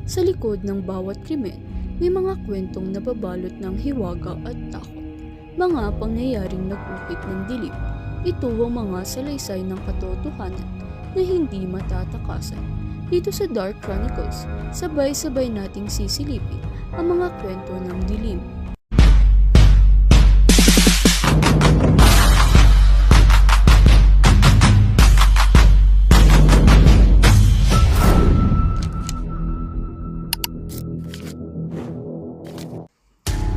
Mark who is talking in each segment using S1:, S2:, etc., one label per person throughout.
S1: Sa likod ng bawat krimen, may mga kwentong nababalot ng hiwaga at takot. Mga pangyayaring nag-ukit ng dilim. Ito ang mga salaysay ng katotohanan na hindi matatakasan. Dito sa Dark Chronicles, sabay-sabay nating sisilipin ang mga kwento ng dilim.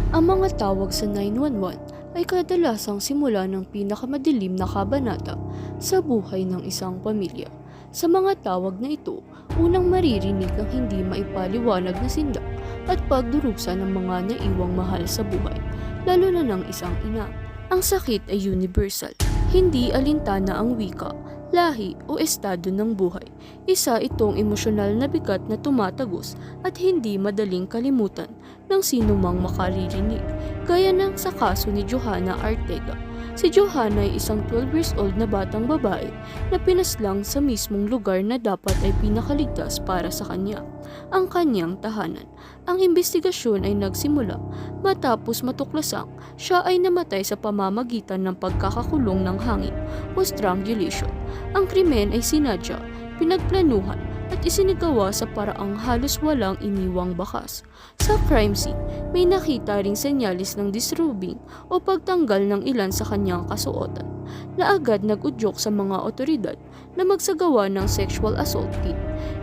S1: Ang mga tawag sa 911 ay kadalasang simula ng pinakamadilim na kabanata sa buhay ng isang pamilya. Sa mga tawag na ito, unang maririnig ang hindi maipaliwanag na sindak at pagdurusa ng mga naiwang mahal sa buhay, lalo na ng isang ina. Ang sakit ay universal, hindi alintana ang wika, lahi o estado ng buhay. Isa itong emosyonal na bigat na tumatagos at hindi madaling kalimutan ng sino mang makaririnig, gaya ng sa kaso ni Johanna Arteaga. Si Johanna ay isang 12 years old na batang babae na pinaslang sa mismong lugar na dapat ay pinakaligtas para sa kanya, ang kanyang tahanan. Ang investigasyon ay nagsimula matapos matuklasang siya ay namatay sa pamamagitan ng pagkakakulong ng hangin o strangulation. Ang krimen ay sinadya, pinagplanuhan at isinigawa sa paraang halos walang iniwang bakas. Sa crime scene, may nakita ring senyalis ng disrobing o pagtanggal ng ilan sa kanyang kasuotan, na agad nag-udyok sa mga otoridad na magsagawa ng sexual assault kit.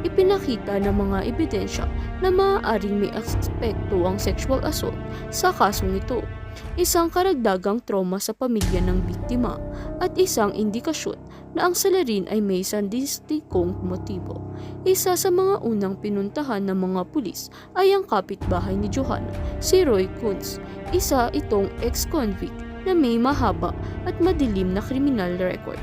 S1: Ipinakita ng mga ebidensya na maaaring may aspekto ang sexual assault sa kasong ito, isang karagdagang trauma sa pamilya ng biktima at isang indikasyon na ang salarin ay may sadistikong motibo. Isa sa mga unang pinuntahan ng mga pulis ay ang kapitbahay ni Johanna, si Roy Kunz. Isa itong ex-convict na may mahaba at madilim na kriminal record.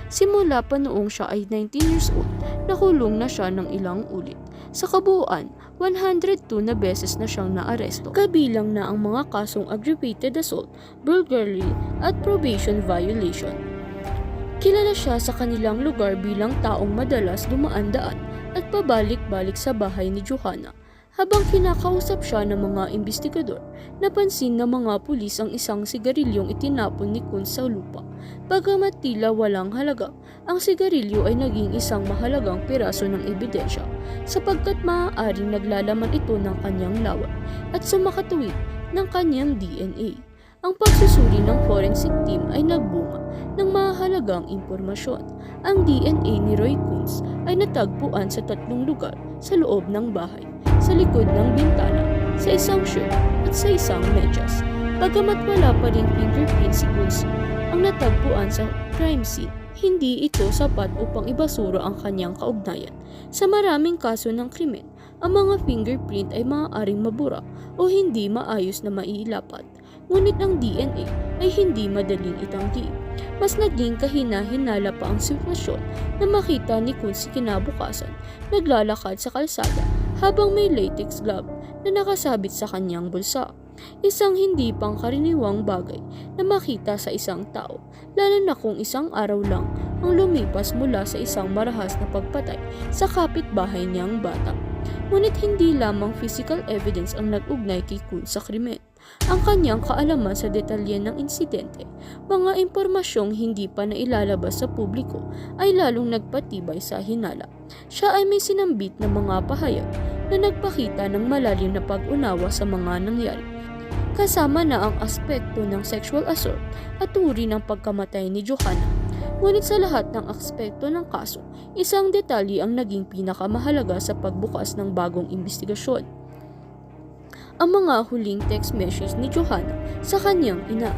S1: Simula pa noong siya ay 19 years old, nakulong na siya ng ilang ulit. Sa kabuuan, 102 na beses na siyang naaresto, kabilang na ang mga kasong aggravated assault, burglary at probation violation. Kilala siya sa kanilang lugar bilang taong madalas dumaan-daan at pabalik-balik sa bahay ni Johanna. Habang kinakausap siya ng mga investigador, napansin ng mga pulis ang isang sigarilyong itinapon ni Kunz sa lupa. Bagamat tila walang halaga, ang sigarilyo ay naging isang mahalagang piraso ng ebidensya sapagkat maaaring naglalaman ito ng kanyang lawa at sumakatuwid ng kanyang DNA. Ang pagsusuri ng forensic team ay nagbunga ng mahalagang impormasyon. Ang DNA ni Roy Kunz ay natagpuan sa 3 lugar sa loob ng bahay, sa likod ng bintana, sa isang shirt at sa isang medyas. Bagamat wala pa ring fingerprint si Kunz ang natagpuan sa crime scene, hindi ito sapat upang ibasura ang kanyang kaugnayan. Sa maraming kaso ng krimen, ang mga fingerprint ay maaaring mabura o hindi maayos na mailapat. Ngunit ang DNA ay hindi madaling itanggi. Mas naging kahina-hinala pa ang sitwasyon na makita ni Kunz kinabukasan naglalakad sa kalsada habang may latex glove na nakasabit sa kanyang bulsa. Isang hindi pangkaraniwang bagay na makita sa isang tao, lalo na kung isang araw lang ang lumipas mula sa isang marahas na pagpatay sa kapitbahay niyang bata. Ngunit hindi lamang physical evidence ang nag-ugnay kay Kunz sa krimen. Ang kanyang kaalaman sa detalye ng insidente, mga impormasyong hindi pa nailalabas sa publiko ay lalong nagpatibay sa hinala. Siya ay may sinambit na mga pahayag na nagpakita ng malalim na pag-unawa sa mga nangyari, kasama na ang aspekto ng sexual assault at uri ng pagkamatay ni Johanna. Ngunit sa lahat ng aspekto ng kaso, isang detalye ang naging pinakamahalaga sa pagbukas ng bagong investigasyon. Ang mga huling text message ni Johanna sa kanyang ina.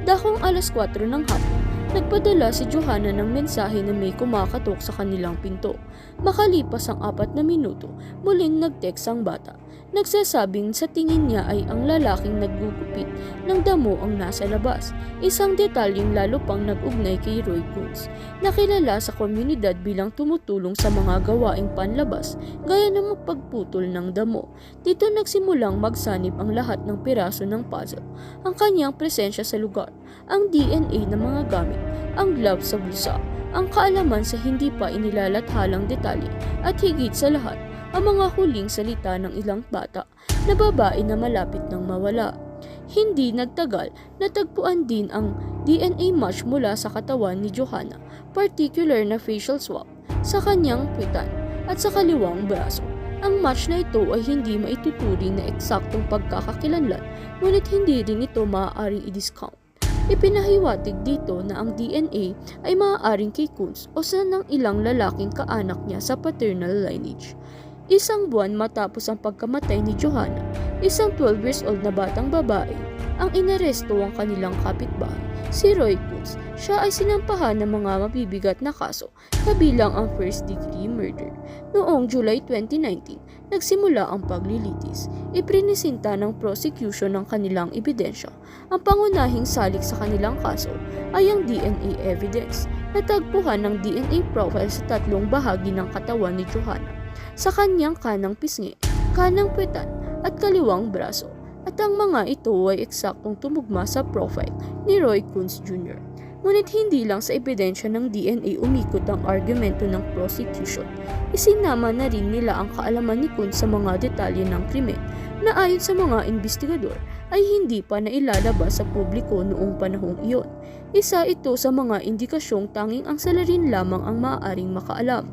S1: Dakong alas 4 ng hapon, nagpadala si Johanna ng mensahe na may kumakatok sa kanilang pinto. Makalipas ang 4 na minuto, muling nag-text ang bata. Nagsasabing sa tingin niya ay ang lalaking naggugupit ng damo ang nasa labas. Isang detalyeng lalo pang nag-ugnay kay Roy Kunz, na kilala sa komunidad bilang tumutulong sa mga gawaing panlabas gaya ng magpagputol ng damo. Dito nagsimulang magsanib ang lahat ng piraso ng puzzle. Ang kanyang presensya sa lugar, ang DNA ng mga gamit, ang glove sa bulsa, ang kaalaman sa hindi pa inilalathalang detalye, at higit sa lahat, ang mga huling salita ng ilang bata na babae na malapit nang mawala. Hindi nagtagal, natagpuan din ang DNA match mula sa katawan ni Johanna, particular na facial swab, sa kanyang puwitan at sa kaliwang braso. Ang match na ito ay hindi maituturing na eksaktong pagkakakilanlan, ngunit hindi rin ito maaaring i-discount. Ipinahiwatig dito na ang DNA ay maaaring kay Kunz o sa ng ilang lalaking kaanak niya sa paternal lineage. Isang buwan matapos ang pagkamatay ni Johanna, isang 12 years old na batang babae, ang inaresto ang kanilang kapitbahay, si Roy Kunz. Siya ay sinampahan ng mga mabibigat na kaso, kabilang ang first-degree murder. Noong July 2019, nagsimula ang paglilitis. Iprinisinta ng prosecution ng kanilang ebidensya. Ang pangunahing salik sa kanilang kaso ay ang DNA evidence. Natagpuan ng DNA profile sa tatlong bahagi ng katawan ni Johanna, sa kanyang kanang pisngi, kanang puwetan at kaliwang braso, at ang mga ito ay eksaktong tumugma sa profile ni Roy Kunz Jr. Ngunit hindi lang sa ebidensya ng DNA umikot ang argumento ng prosecution. Isinama na rin nila ang kaalaman ni Kunz sa mga detalye ng krimen na ayon sa mga investigador ay hindi pa nailalabas sa publiko noong panahong iyon. Isa ito sa mga indikasyong tanging ang salarin lamang ang maaaring makaalam.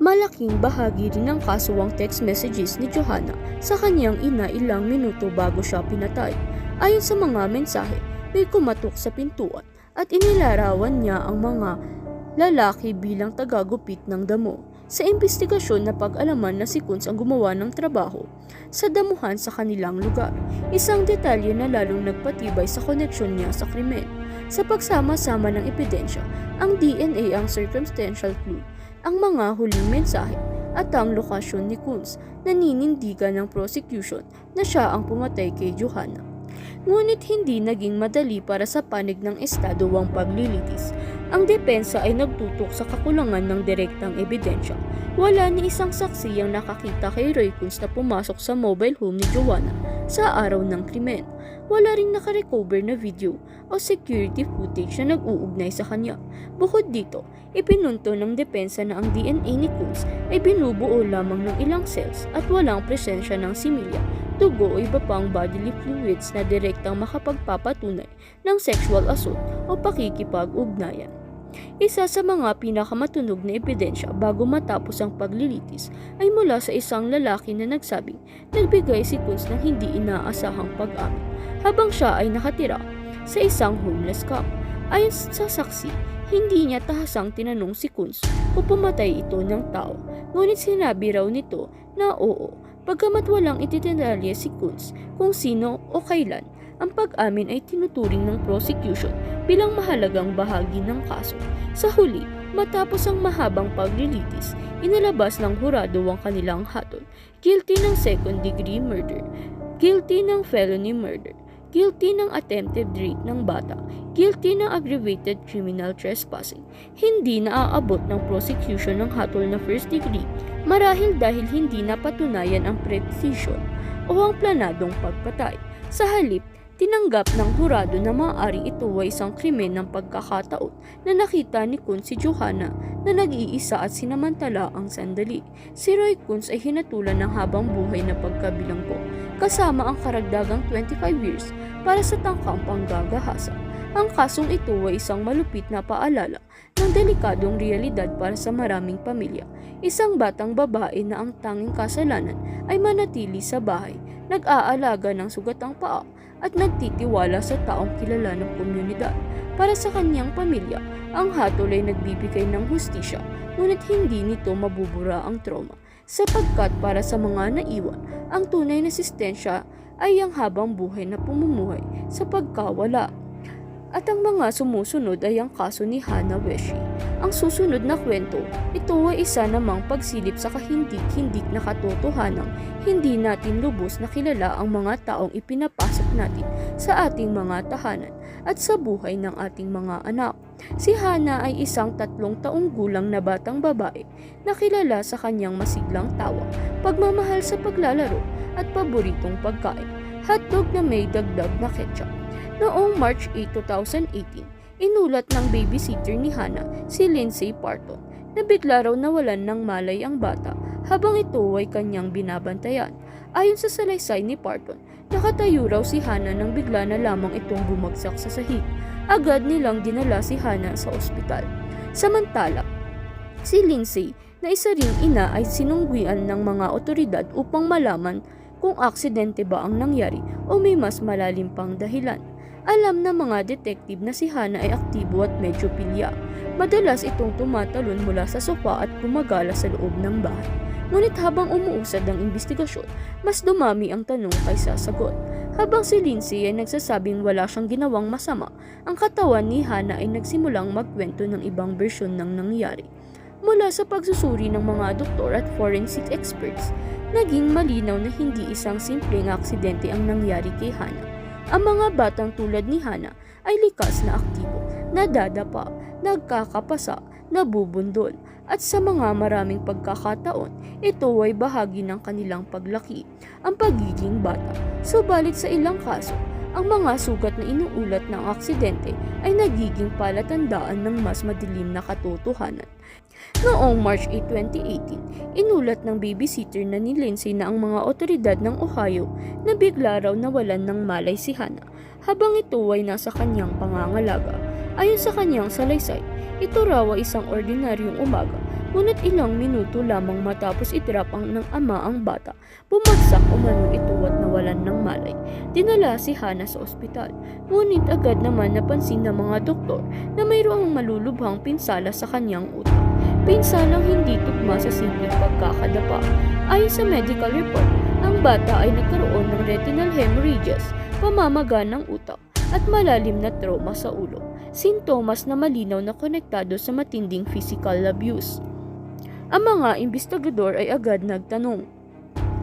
S1: Malaking bahagi rin ng kaso ang text messages ni Johanna sa kanyang ina ilang minuto bago siya pinatay. Ayon sa mga mensahe, may kumatok sa pintuan at inilarawan niya ang mga lalaki bilang tagagupit ng damo. Sa investigasyon na pag-alaman na si Kunz ang gumawa ng trabaho sa damuhan sa kanilang lugar, isang detalye na lalong nagpatibay sa koneksyon niya sa krimen. Sa pagsama-sama ng ebidensya, ang DNA ang circumstantial clue, ang mga huling mensahe at ang lokasyon ni Kunz, naninindigan ng prosecution na siya ang pumatay kay Johanna. Ngunit hindi naging madali para sa panig ng estado ang paglilitis. Ang depensa ay nagtutok sa kakulangan ng direktang ebidensya. Wala ni isang saksi ang nakakita kay Roy Kunz na pumasok sa mobile home ni Johanna sa araw ng krimen. Wala ring nakarecover na video o security footage na nag-uugnay sa kanya. Bukod dito, ipinunto ng depensa na ang DNA ni Kunz ay binubuo lamang ng ilang cells at walang presensya ng similya, dugo o iba pang bodily fluids na direktang makapagpapatunay ng sexual assault o pakikipag-ugnayan. Isa sa mga pinakamatunog na ebidensya bago matapos ang paglilitis ay mula sa isang lalaki na nagsabing nagbigay si Kunz ng hindi inaasahang pag-amin habang siya ay nakatira sa isang homeless camp. Ayon sa saksi, hindi niya tahasang tinanong si Kunz kung pumatay ito ng tao, ngunit sinabi raw nito na oo, pagkamat walang ititinalya si Kunz kung sino o kailan. Ang pag-amin ay tinuturing ng prosecution bilang mahalagang bahagi ng kaso. Sa huli, matapos ang mahabang paglilitis, inilabas ng hurado ang kanilang hatol. Guilty ng second-degree murder, guilty ng felony murder, guilty ng attempted rape ng bata, guilty ng aggravated criminal trespassing. Hindi naaabot ng prosecution ng hatol na first degree marahil dahil hindi napatunayan ang precision o ang planadong pagpatay. Sa halip, tinanggap ng hurado na maaaring ito ay isang krimen ng pagkakataon na nakita ni Kunz si Johanna na nag-iisa at sinamantala ang sandali. Si Roy Kunz ay hinatulan ng habang buhay na pagkabilanggo, kasama ang karagdagang 25 years para sa tangkang panggagahasa. Ang kasong ito ay isang malupit na paalala ng delikadong realidad para sa maraming pamilya. Isang batang babae na ang tanging kasalanan ay manatili sa bahay, nag-aalaga ng sugatang paa, at nagtitiwala sa taong kilala ng komunidad. Para sa kanyang pamilya, ang hatol ay nagbibigay ng hustisya, ngunit hindi nito mabubura ang trauma, sapagkat para sa mga naiwan, ang tunay na asistensya ay ang habang buhay na pumumuhay sa pagkawala. At ang mga sumusunod ay ang kaso ni Hannah Weshi. Ang susunod na kwento, ito ay isa namang pagsilip sa kahindik-hindik na katotohanang hindi natin lubos na kilala ang mga taong ipinapasok natin sa ating mga tahanan at sa buhay ng ating mga anak. Si Hannah ay isang 3 taong gulang na batang babae na kilala sa kanyang masiglang tawa, pagmamahal sa paglalaro at paboritong pagkain, hotdog na may dagdag na ketchup. Noong March 8, 2018, inulat ng babysitter ni Hannah, si Lindsay Parton, na bigla raw nawalan ng malay ang bata habang ito ay kanyang binabantayan. Ayon sa salaysay ni Parton, nakatayo raw si Hannah nang bigla na lamang itong bumagsak sa sahig. Agad nilang dinala si Hannah sa ospital. Samantala, si Lindsay na isa ring ina ay sinunggian ng mga otoridad upang malaman kung aksidente ba ang nangyari o may mas malalim pang dahilan. Alam ng mga detective na si Hannah ay aktibo at medyo pilya. Madalas itong tumatalon mula sa sofa at gumagala sa loob ng bahay. Ngunit habang umuusad ang investigasyon, mas dumami ang tanong kaysa sagot. Habang si Lindsay ay nagsasabing wala siyang ginawang masama, ang katawan ni Hannah ay nagsimulang magkwento ng ibang bersyon ng nangyari. Mula sa pagsusuri ng mga doktor at forensic experts, naging malinaw na hindi isang simpleng aksidente ang nangyari kay Hannah. Ang mga batang tulad ni Hannah ay likas na aktibo, nadadapa, nagkakapasa, nabubundol, at sa mga maraming pagkakataon, ito ay bahagi ng kanilang paglaki, ang pagiging bata. Subalit sa ilang kaso, ang mga sugat na inuulat ng aksidente ay nagiging palatandaan ng mas madilim na katotohanan. Noong March 8, 2018, inulat ng babysitter na ni Lindsay na ang mga otoridad ng Ohio na bigla raw nawalan ng malay si Hannah habang ito ay nasa kanyang pangangalaga. Ayon sa kanyang salaysay, ito raw ay isang ordinaryong umaga, ngunit ilang minuto lamang matapos itrap ng ama ang bata, bumagsak umano ito at nawalan ng malay. Dinala si Hannah sa ospital, ngunit agad naman napansin ng mga doktor na mayroong malulubhang pinsala sa kanyang utak. Pinsalang hindi tugma sa simpleng pagkakadapa. Ayon sa medical report, ang bata ay nagkaroon ng retinal hemorrhages, pamamaga ng utak, at malalim na trauma sa ulo, sintomas na malinaw na konektado sa matinding physical abuse. Ang mga investigador ay agad nagtanong,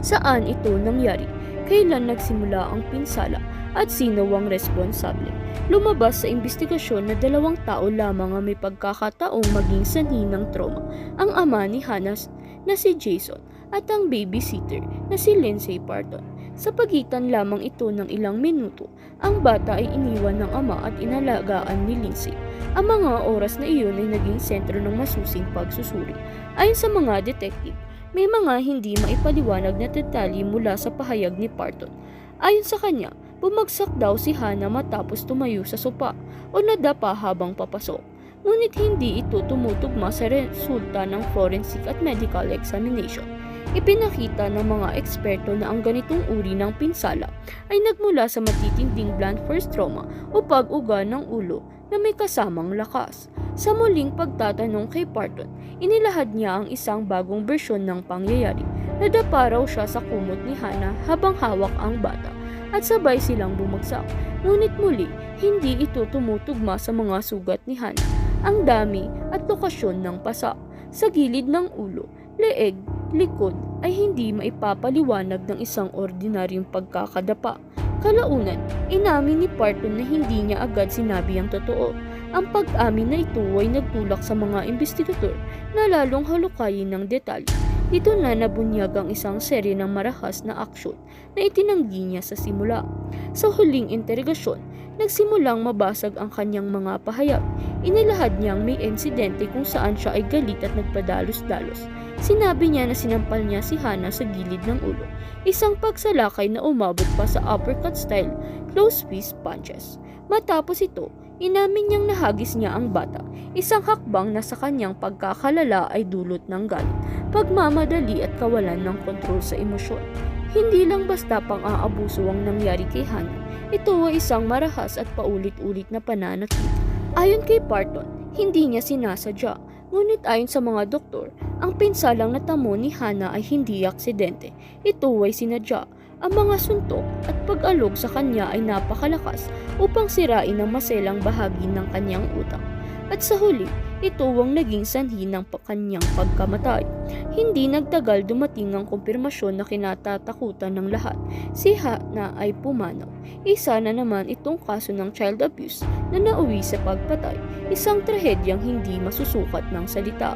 S1: saan ito nangyari, kailan nagsimula ang pinsala, at sino ang responsable. Lumabas sa investigasyon na 2 tao lamang ang may pagkakataong maging sanhi ng trauma, ang ama ni Hannah na si Jason at ang babysitter na si Lindsay Parton. Sa pagitan lamang ito ng ilang minuto, ang bata ay iniwan ng ama at inalagaan ni Lindsay. Ang mga oras na iyon ay naging sentro ng masusing pagsusuri. Ayon sa mga detective, may mga hindi maipaliwanag na detalye mula sa pahayag ni Parton. Ayon sa kanya, bumagsak daw si Hannah matapos tumayo sa sopa o nadapa habang papasok. Ngunit hindi ito tumutugma sa resulta ng forensic at medical examination. Ipinakita ng mga eksperto na ang ganitong uri ng pinsala ay nagmula sa matitinding blunt force trauma o pag-uga ng ulo na may kasamang lakas. Sa muling pagtatanong kay Parton, inilahad niya ang isang bagong bersyon ng pangyayari. Nadapa raw siya sa kumot ni Hannah habang hawak ang bata at sabay silang bumagsak. Ngunit muli, hindi ito tumutugma sa mga sugat ni Hannah. Ang dami at lokasyon ng pasa sa gilid ng ulo, leeg, likod ay hindi maipapaliwanag ng isang ordinaryong pagkakadapa. Kalaunan, inamin ni Parton na hindi niya agad sinabi ang totoo. Ang pag-amin na ito ay nagtulak sa mga investigador na lalong halukayin ng detalye. Dito na nabunyag ang isang serye ng marahas na aksyon na itinanggi niya sa simula. Sa huling interogasyon, nagsimulang mabasag ang kanyang mga pahayag. Inilahad niyang may insidente kung saan siya ay galit at nagpadalos-dalos. Sinabi niya na sinampal niya si Hannah sa gilid ng ulo, isang pagsalakay na umabot pa sa uppercut-style close-fist punches. Matapos ito, inamin niyang nahagis niya ang bata, isang hakbang na sa kanyang pagkakalala ay dulot ng galit, pagmamadali at kawalan ng kontrol sa emosyon. Hindi lang basta pang-aabuso ang nangyari kay Hannah, ito ay isang marahas at paulit-ulit na pananakit. Ayon kay Parton, hindi niya sinasadya, ngunit ayon sa mga doktor, ang pinsalang natamo ni Hannah ay hindi aksidente, ito ay sinadya. Ang mga suntok at pag-alog sa kanya ay napakalakas upang sirain ang maselang bahagi ng kanyang utak. At sa huli, ito ang naging sanhi ng kanyang pagkamatay. Hindi nagtagal dumating ang kumpirmasyon na kinatatakutan ng lahat. Si Hannah ay pumanaw. Isa na naman itong kaso ng child abuse na nauwi sa pagpatay, isang trahedyang hindi masusukat ng salita.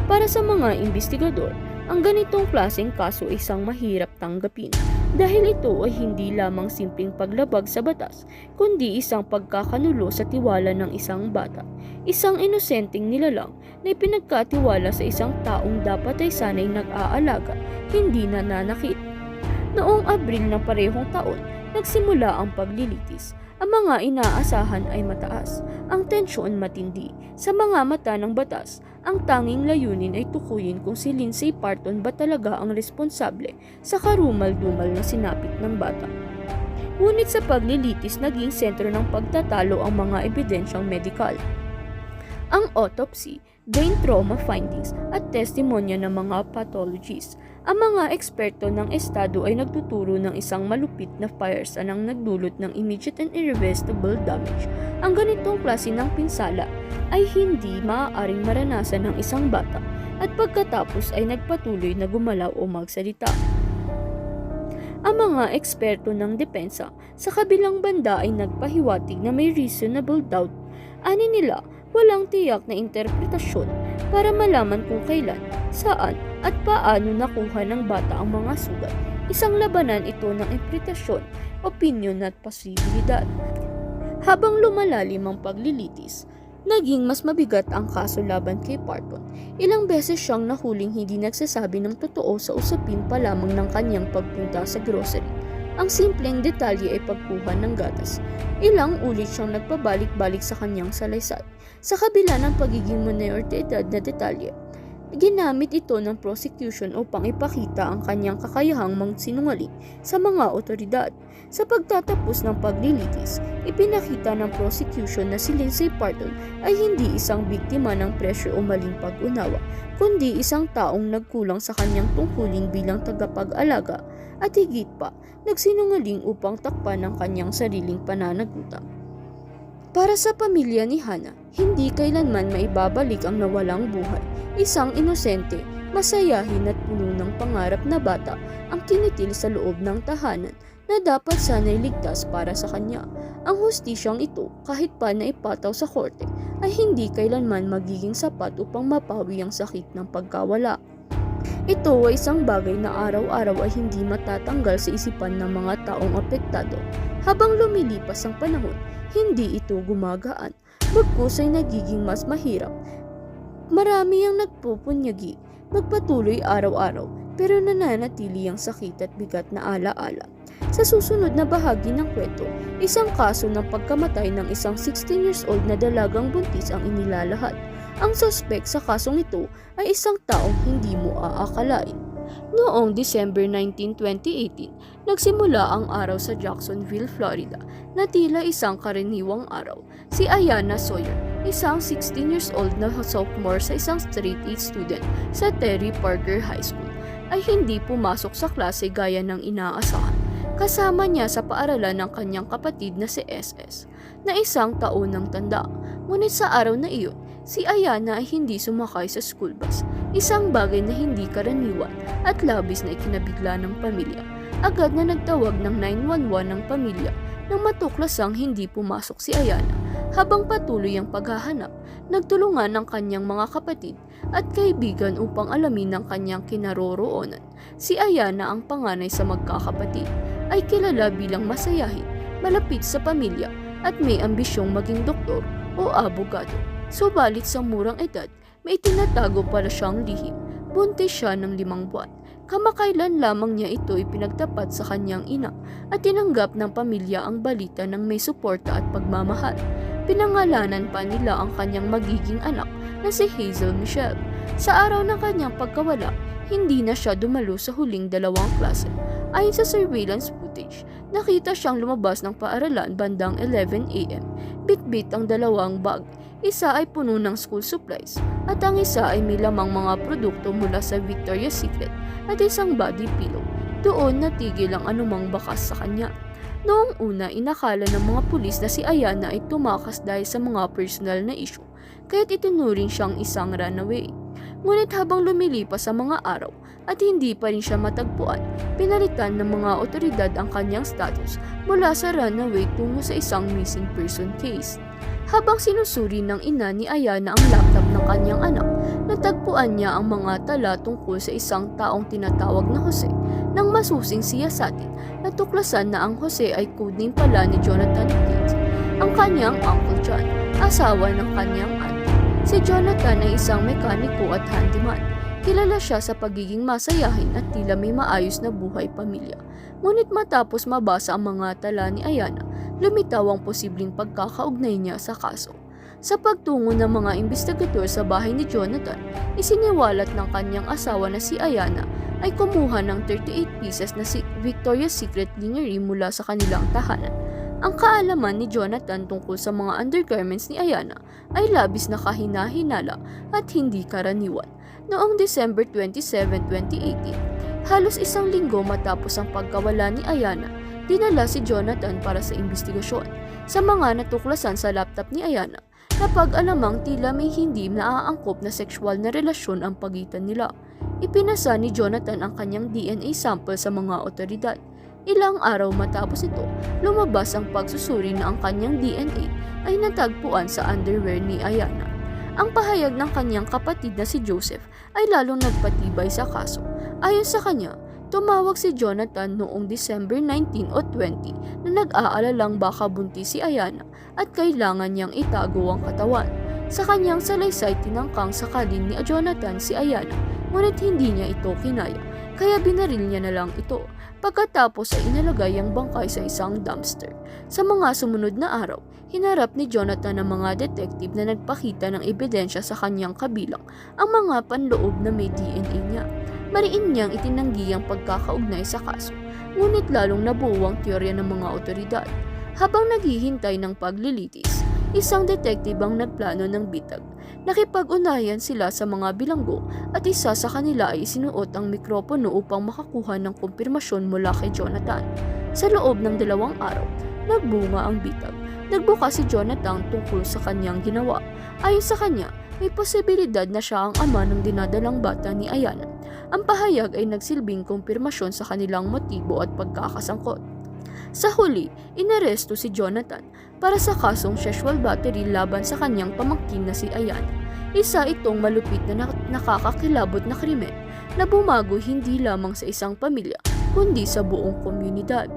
S1: Para sa mga investigador, Ang ganitong klaseng kaso ay isang mahirap tanggapin dahil ito ay hindi lamang simpleng paglabag sa batas, kundi isang pagkakanulo sa tiwala ng isang bata. Isang inosenteng nilalang na ipinagkatiwala sa isang taong dapat ay sanay nag-aalaga, hindi nananakit. Noong Abril ng parehong taon, nagsimula ang paglilitis. Ang mga inaasahan ay mataas, ang tensyon matindi. Sa mga mata ng batas, ang tanging layunin ay tukuyin kung si Lindsay Parton ba talaga ang responsable sa karumal-dumal na sinapit ng bata. Ngunit sa paglilitis naging sentro ng pagtatalo ang mga ebidensyang medikal. Ang autopsy, brain trauma findings at testimonya ng mga pathologists. Ang mga eksperto ng estado ay nagtuturo ng isang malupit na fires ang nagdulot ng immediate and irreversible damage. Ang ganitong klase ng pinsala ay hindi maaaring maranasan ng isang bata at pagkatapos ay nagpatuloy na gumalaw o magsalita. Ang mga eksperto ng depensa sa kabilang banda ay nagpahiwatig na may reasonable doubt. Ani nila, walang tiyak na interpretasyon para malaman kung kailan, saan, at paano nakuha ng bata ang mga sugat. Isang labanan ito ng interpretasyon, opinyon at posibilidad. Habang lumalalim ang paglilitis, naging mas mabigat ang kaso laban kay Parton. Ilang beses siyang nahuling hindi nagsasabi ng totoo sa usapin pa lamang ng kanyang pagpunta sa grocery. Ang simpleng detalye ay pagkuha ng gatas. Ilang ulit siyang nagpabalik-balik sa kanyang salaysay. Sa kabila ng pagiging minoridad na detalye, ginamit ito ng prosecution upang ipakita ang kanyang kakayahang magsinungaling sa mga otoridad. Sa pagtatapos ng paglilitis, ipinakita ng prosecution na si Lindsay Parton ay hindi isang biktima ng pressure o maling pag-unawa, kundi isang taong nagkulang sa kanyang tungkulin bilang tagapag-alaga at higit pa, nagsinungaling upang takpan ang kanyang sariling pananagutan. Para sa pamilya ni Hannah, hindi kailanman maibabalik ang nawalang buhay. Isang inosente, masayahin at puno ng pangarap na bata ang kinitil sa loob ng tahanan na dapat sana'y ligtas para sa kanya. Ang hustisyang ito, kahit pa naipataw sa korte, ay hindi kailanman magiging sapat upang mapawi ang sakit ng pagkawala. Ito ay isang bagay na araw-araw ay hindi matatanggal sa isipan ng mga taong apektado. Habang lumilipas ang panahon, hindi ito gumagaan, bagkus ay nagiging mas mahirap. Marami ang nagpupunyagi, magpatuloy araw-araw, pero nananatili ang sakit at bigat na alaala. Sa susunod na bahagi ng kwento, isang kaso ng pagkamatay ng isang 16 years old na dalagang buntis ang inilalahad. Ang suspect sa kasong ito ay isang taong hindi mo aakalain. Noong December 19, 2018, nagsimula ang araw sa Jacksonville, Florida na tila isang karaniwang araw. Si Ayanna Sawyer, isang 16 years old na sophomore sa isang straight-A student sa Terry Parker High School, ay hindi pumasok sa klase gaya ng inaasahan. Kasama niya sa paaralan ng kanyang kapatid na si SS, na isang taon ng tanda. Ngunit sa araw na iyon, si Ayanna ay hindi sumakay sa school bus, isang bagay na hindi karaniwan at labis na ikinabigla ng pamilya. Agad na nagtawag ng 911 ng pamilya nang matuklasang hindi pumasok si Ayanna. Habang patuloy ang paghahanap, nagtulungan ng kanyang mga kapatid at kaibigan upang alamin ang kanyang kinaroroonan. Si Ayanna, ang panganay sa magkakapatid, ay kilala bilang masayahin, malapit sa pamilya at may ambisyong maging doktor o abogado. Subalit sa murang edad, may tinatago pala siyang lihim. Buntis siya ng 5 buwan. Kamakailan lamang niya ito ipinagtapat sa kanyang ina at tinanggap ng pamilya ang balita ng may suporta at pagmamahal. Pinangalanan pa nila ang kanyang magiging anak na si Hazel Michelle. Sa araw ng kanyang pagkawala, hindi na siya dumalo sa huling 2 klase. Ayon sa surveillance footage, nakita siyang lumabas ng paaralan bandang 11 a.m. Bitbit ang 2 bag. Isa ay puno ng school supplies at ang isa ay may lamang mga produkto mula sa Victoria's Secret at isang body pillow. Doon natigil ang anumang bakas sa kanya. Noong una, inakala ng mga pulis na si Ayanna ay tumakas dahil sa mga personal na issue, kaya't itinuring siyang isang runaway. Ngunit habang lumilipas ang mga araw at hindi pa rin siya matagpuan, pinalitan ng mga otoridad ang kanyang status mula sa runaway tungo sa isang missing person case. Habang sinusuri ng ina ni Ayana ang laptop ng kanyang anak, natagpuan niya ang mga tala tungkol sa isang taong tinatawag na Jose. Nang masusing siyasatin, natuklasan na ang Jose ay codename pala ni Jonathan Gates, ang kanyang Uncle John, asawa ng kanyang auntie. Si Jonathan ay isang mekaniko at handyman. Kilala siya sa pagiging masayahin at tila may maayos na buhay pamilya. Ngunit matapos mabasa ang mga tala ni Ayana, lumitaw ang posibleng pagkakaugnay niya sa kaso. Sa pagtungo ng mga investigador sa bahay ni Jonathan, isiniwalat ng kanyang asawa na si Ayana ay kumuha ng 38 pieces na Victoria's Secret lingerie mula sa kanilang tahanan. Ang kaalaman ni Jonathan tungkol sa mga undergarments ni Ayana ay labis na kahina-hinala at hindi karaniwan. Noong December 27, 2018, halos isang linggo matapos ang pagkawala ni Ayana, dinala si Jonathan para sa investigasyon. Sa mga natuklasan sa laptop ni Ayana, napag-alamang tila may hindi naaangkop na sexual na relasyon ang pagitan nila. Ipinasa ni Jonathan ang kanyang DNA sample sa mga otoridad. Ilang araw matapos ito, lumabas ang pagsusuri na ang kanyang DNA ay natagpuan sa underwear ni Ayana. Ang pahayag ng kanyang kapatid na si Joseph ay lalong nagpatibay sa kaso. Ayon sa kanya, tumawag si Jonathan noong December 19 o 20 na nag-aalalang baka buntis si Ayana at kailangan niyang itago ang katawan. Sa kanyang salaysay tinangkang sakalin ni Jonathan si Ayana, ngunit hindi niya ito kinaya, kaya binaril niya na lang ito. Pagkatapos ay inalagay ang bangkay sa isang dumpster. Sa mga sumunod na araw, hinarap ni Jonathan ang mga detective na nagpakita ng ebidensya sa kanyang kabilang ang mga panloob na may DNA niya. Mariin niyang itinanggi ang pagkakaugnay sa kaso, ngunit lalong nabuo ang teorya ng mga otoridad. Habang naghihintay ng paglilitis, isang detective ang nagplano ng bitag. Nakipag-unayan sila sa mga bilanggo at isa sa kanila ay isinuot ang mikropono upang makakuha ng kumpirmasyon mula kay Jonathan. Sa loob ng 2 araw, nagbunga ang bitag. Nagbukas si Jonathan tungkol sa kanyang ginawa. Ayon sa kanya, may posibilidad na siya ang ama ng dinadalang bata ni Ayana. Ang pahayag ay nagsilbing kumpirmasyon sa kanilang motibo at pagkakasangkot. Sa huli, inaresto si Jonathan para sa kasong sexual battery laban sa kanyang pamangkin na si Ayana. Isa itong malupit na nakakakilabot na krimen na bumago hindi lamang sa isang pamilya kundi sa buong komunidad.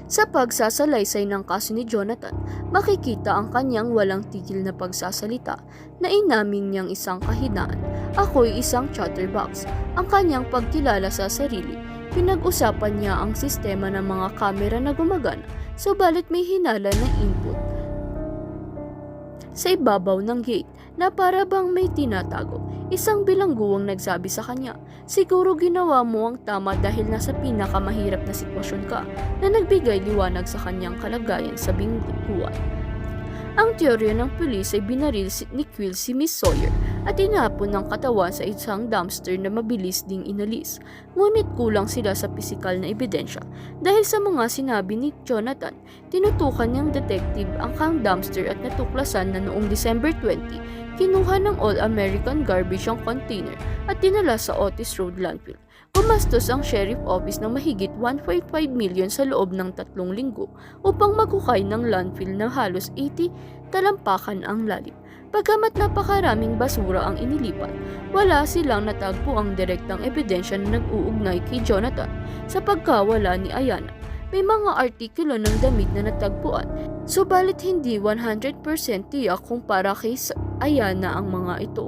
S1: Sa pagsasalaysay ng kaso ni Jonathan, makikita ang kanyang walang tigil na pagsasalita na inamin niyang isang kahinaan. Ako'y isang chatterbox. Ang kanyang pagkilala sa sarili, pinag-usapan niya ang sistema ng mga kamera na gumagana, subalit may hinala na input sa ibabaw ng gate na para bang may tinatago. Isang bilangguang nagsabi sa kanya, siguro ginawa mo ang tama dahil nasa pinakamahirap na sitwasyon ka, na nagbigay liwanag sa kanyang kalagayan sa bingguan. Ang teorya ng pulis ay binaril ni Quill si Miss Sawyer at tinapon ng katawan sa isang dumpster na mabilis ding inalis. Ngunit kulang sila sa pisikal na ebidensya. Dahil sa mga sinabi ni Jonathan, tinutukan ng detective ang dumpster at natuklasan na noong December 20, kinuha ng All-American Garbage ang container at dinala sa Otis Road landfill. Gumastos ang sheriff office ng mahigit 1.5 million sa loob ng 3 linggo upang maghukay ng landfill na halos 80 talampakan ang lalim. Pagkamat napakaraming basura ang inilipat, wala silang natagpo ang direktang ebidensya na nag-uugnay kay Jonathan sa pagkawala ni Ayana. May mga artikulo ng damit na natagpuan, subalit hindi 100% tiyak kung para kay Ayana ang mga ito.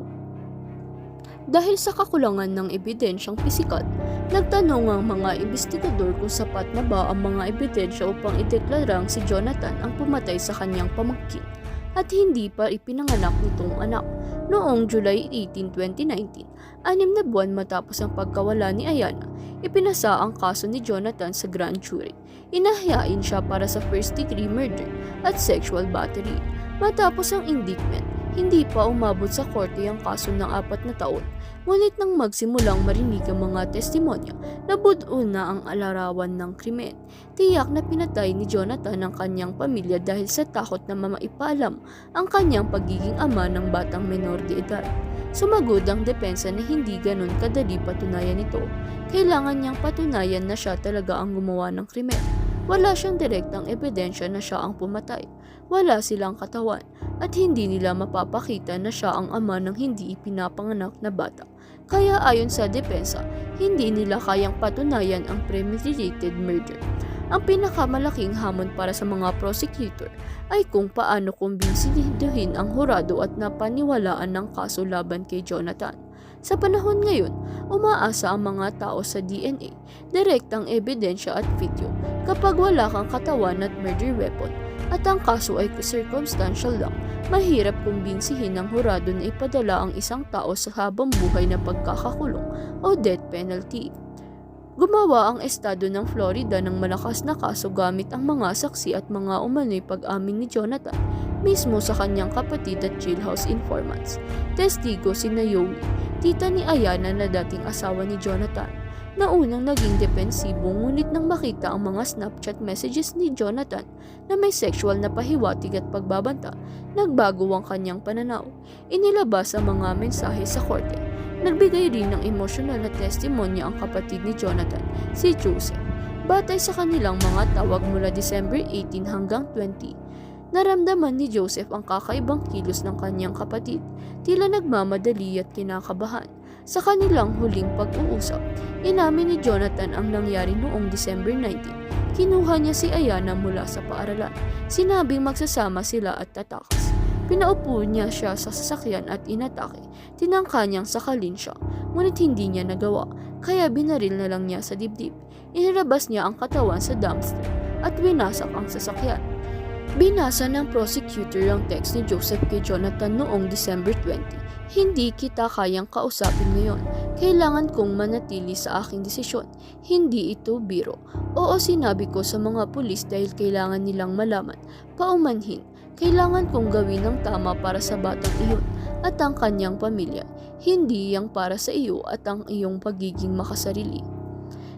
S1: Dahil sa kakulangan ng ebidensyang pisikal, nagtanong ang mga investigador kung sapat na ba ang mga ebidensya upang ideklarang si Jonathan ang pumatay sa kanyang pamangkin at hindi pa ipinanganak nitong anak. Noong July 18, 2019, 6 na buwan matapos ang pagkawala ni Ayana, ipinasa ang kaso ni Jonathan sa grand jury. Inahayain siya para sa first-degree murder at sexual battery. Matapos ang indictment, hindi pa umabot sa korte ang kaso ng 4 na taon. Ngunit nang magsimulang marinig ang mga testimonya, nabuo na ang alarawan ng krimen. Tiyak na pinatay ni Jonathan ang kanyang pamilya dahil sa takot na maipaalam ang kanyang pagiging ama ng batang menor de edad. Sumagod ang depensa na hindi ganun kadali patunayan ito. Kailangan niyang patunayan na siya talaga ang gumawa ng krimen. Wala siyang direktang ebidensya na siya ang pumatay. Wala silang katawan. at hindi nila mapapakita na siya ang ama ng hindi ipinapanganak na bata. Kaya ayon sa depensa, hindi nila kayang patunayan ang premeditated murder. Ang pinakamalaking hamon para sa mga prosecutor ay kung paano kumbinsiduhin ang hurado at napaniwalaan ng kaso laban kay Jonathan. Sa panahon ngayon, umaasa ang mga tao sa DNA, direktang ebidensya at video kapag wala kang katawan at murder weapon at ang kaso ay circumstantial lang. Mahirap kumbinsihin ng hurado na ipadala ang isang tao sa habang buhay na pagkakakulong o death penalty. Gumawa ang estado ng Florida ng malakas na kaso gamit ang mga saksi at mga umano'y pag-amin ni Jonathan mismo sa kanyang kapatid at jailhouse informants. Testigo si Naomi, tita ni Ayanna na dating asawa ni Jonathan, na unang naging depensibo ngunit nang makita ang mga Snapchat messages ni Jonathan na may sexual na pahiwatig at pagbabanta, nagbago ang kanyang pananaw. Inilabas ang mga mensahe sa korte. Nagbigay rin ng emosyonal na testimonya ang kapatid ni Jonathan, si Joseph. Batay sa kanilang mga tawag mula December 18 hanggang 20, naramdaman ni Joseph ang kakaibang kilos ng kanyang kapatid, tila nagmamadali at kinakabahan. Sa kanilang huling pag-uusap, inamin ni Jonathan ang nangyari noong December 19. Kinuha niya si Ayanna mula sa paaralan. Sinabing magsasama sila at tatakas. Pinaupo niya siya sa sasakyan at inatake. Tinangka niyang sakalin siya, ngunit hindi niya nagawa, kaya binaril na lang niya sa dibdib. Inilabas niya ang katawan sa dumpster at winasak ang sasakyan. Binasa ng prosecutor ang text ni Joseph kay Jonathan noong December 20. Hindi kita kayang kausapin ngayon. Kailangan kong manatili sa aking desisyon. Hindi ito biro. Oo, sinabi ko sa mga pulis dahil kailangan nilang malaman. Paumanhin, kailangan kong gawin ang tama para sa batang iyon at ang kanyang pamilya. Hindi yang para sa iyo at ang iyong pagiging makasarili.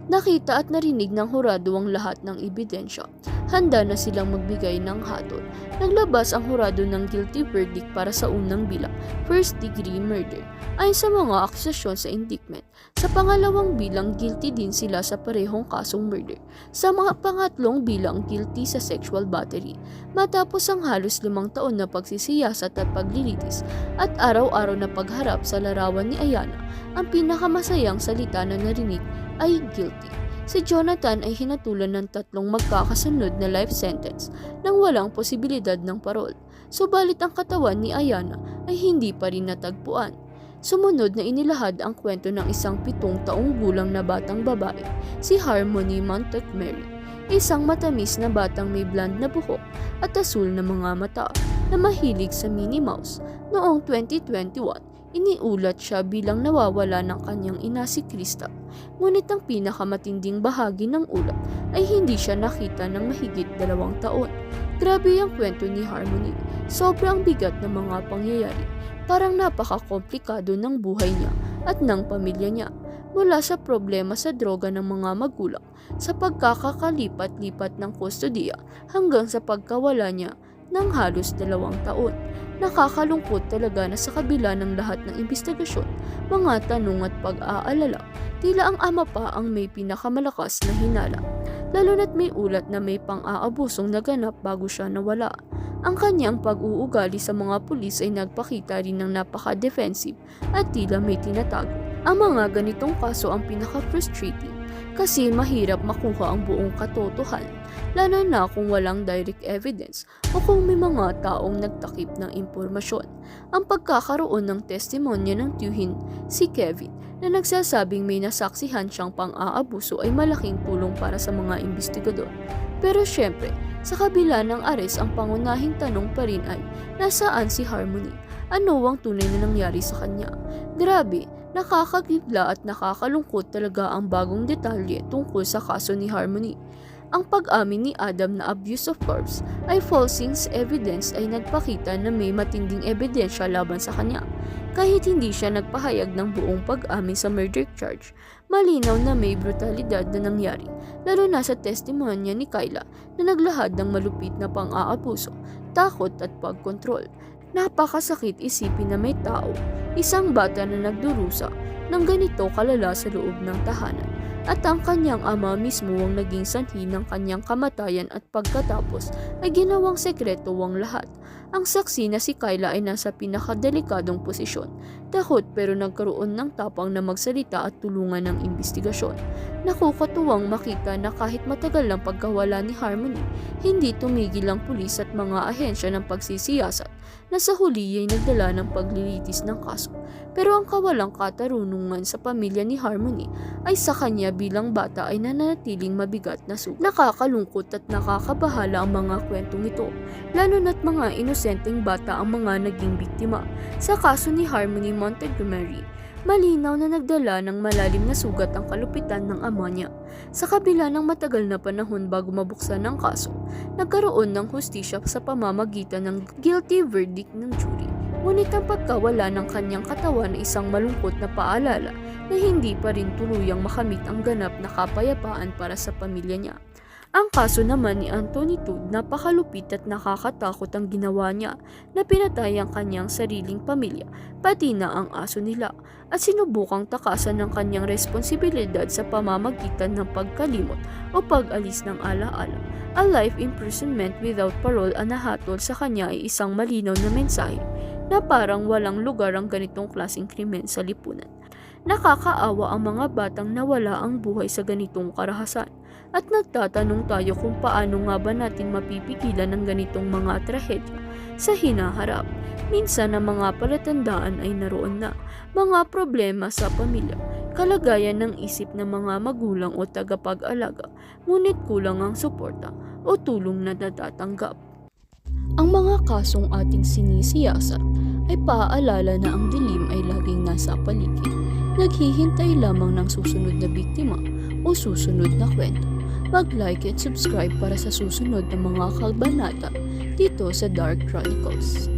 S1: Nakita at narinig ng hurado ang lahat ng ebidensya. Handa na silang magbigay ng hatol. Naglabas ang hurado ng guilty verdict para sa unang bilang, first-degree murder. Ayon sa mga akusasyon sa indictment, sa pangalawang bilang guilty din sila sa parehong kasong murder. Sa mga pangatlong bilang guilty sa sexual battery. Matapos ang halos 5 taon na pagsisiyasat at paglilitis at araw-araw na pagharap sa larawan ni Ayanna, ang pinakamasayang salita na narinig ay guilty. Si Jonathan ay hinatulan ng 3 magkakasunod na life sentence nang walang posibilidad ng parol. Subalit ang katawan ni Ayanna ay hindi pa rin natagpuan. Sumunod na inilahad ang kwento ng isang 7 taong gulang na batang babae, si Harmony Montgomery, isang matamis na batang may blonde na buhok at asul na mga mata na mahilig sa Minnie Mouse. Noong 2021, iniulat siya bilang nawawala ng kanyang ina si Krista. Ngunit ang pinakamatinding bahagi ng ulat ay hindi siya nakita ng mahigit 2 taon. Grabe ang kwento ni Harmony. Sobrang bigat ng mga pangyayari. Parang napaka-komplikado ng buhay niya at ng pamilya niya. Mula sa problema sa droga ng mga magulang, sa pagkakakalipat-lipat ng kustodiya hanggang sa pagkawala niya ng halos 2 taon. Nakakalungkot talaga na sa kabila ng lahat ng investigasyon, mga tanong at pag-aalala, tila ang ama pa ang may pinakamalakas na hinala. Lalo na't may ulat na may pang-aabusong naganap bago siya nawala. Ang kanyang pag-uugali sa mga pulis ay nagpakita rin ng napaka-defensive at tila may tinatago. Ang mga ganitong kaso ang pinaka-frustrating kasi mahirap makuha ang buong katotohanan, lalo na kung walang direct evidence o kung may mga taong nagtakip ng impormasyon. Ang pagkakaroon ng testimonya ng tiyuhin, si Kevin, na nagsasabing may nasaksihan siyang pang-aabuso ay malaking tulong para sa mga investigador. Pero syempre, sa kabila ng ares, ang pangunahing tanong pa rin ay, nasaan si Harmony? Ano ang tunay na nangyari sa kanya? Grabe, nakakagigla at nakakalungkot talaga ang bagong detalye tungkol sa kaso ni Harmony. Ang pag-amin ni Adam na abuse of corpse ay false since evidence ay nagpakita na may matinding ebidensya laban sa kanya. Kahit hindi siya nagpahayag ng buong pag-amin sa murder charge, malinaw na may brutalidad na nangyari, lalo na sa testimonya ni Kyla na naglahad ng malupit na pang-aabuso, takot at pagkontrol. Napakasakit isipin na may tao, isang bata na nagdurusa ng ganito kalala sa loob ng tahanan. At ang kanyang ama mismo ang naging sanhi ng kanyang kamatayan at pagkatapos ay ginawang sekreto ang lahat. Ang saksi na si Kyla ay nasa pinakadelikadong posisyon. Takot pero nagkaroon ng tapang na magsalita at tulungan ng investigasyon. Nakukatuwang makita na kahit matagal ang pagkawala ni Harmony, hindi tumigil ang pulis at mga ahensya ng pagsisiyasat na sa huli ay nagdala ng paglilitis ng kaso. Pero ang kawalang katarunungan sa pamilya ni Harmony ay sa kanya bilang bata ay nananatiling mabigat na sugat. Nakakalungkot at nakakabahala ang mga kwentong ito, lalo na't mga inosenteng bata ang mga naging biktima. Sa kaso ni Harmony Montgomery, malinaw na nagdala ng malalim na sugat ang kalupitan ng ama niya. Sa kabila ng matagal na panahon bago mabuksan ang kaso, nagkaroon ng hustisya sa pamamagitan ng guilty verdict ng jury. Ngunit ang pagkawala ng kanyang katawan ay isang malungkot na paalala na hindi pa rin tuluyang makamit ang ganap na kapayapaan para sa pamilya niya. Ang kaso naman ni Anthony Todd, napakalupit at nakakatakot ang ginawa niya na pinatay ang kanyang sariling pamilya, pati na ang aso nila, at sinubukang takasan ng kanyang responsibilidad sa pamamagitan ng pagkalimot o pag-alis ng alaala. A life imprisonment without parole ang nahatol sa kanya ay isang malinaw na mensahe na parang walang lugar ang ganitong klaseng krimen sa lipunan. Nakakaawa ang mga batang nawala ang buhay sa ganitong karahasan. At nagtatanong tayo kung paano nga ba natin mapipigilan ng ganitong mga trahedya sa hinaharap. Minsan ang mga palatandaan ay naroon na, mga problema sa pamilya, kalagayan ng isip ng mga magulang o tagapag-alaga, ngunit kulang ang suporta o tulong na natatanggap. Ang mga kasong ating sinisiyasat ay paalala na ang dilim ay laging nasa paligid, naghihintay lamang ng susunod na biktima o susunod na kwento. Mag-like at subscribe para sa susunod na mga kabanata dito sa Dark Chronicles.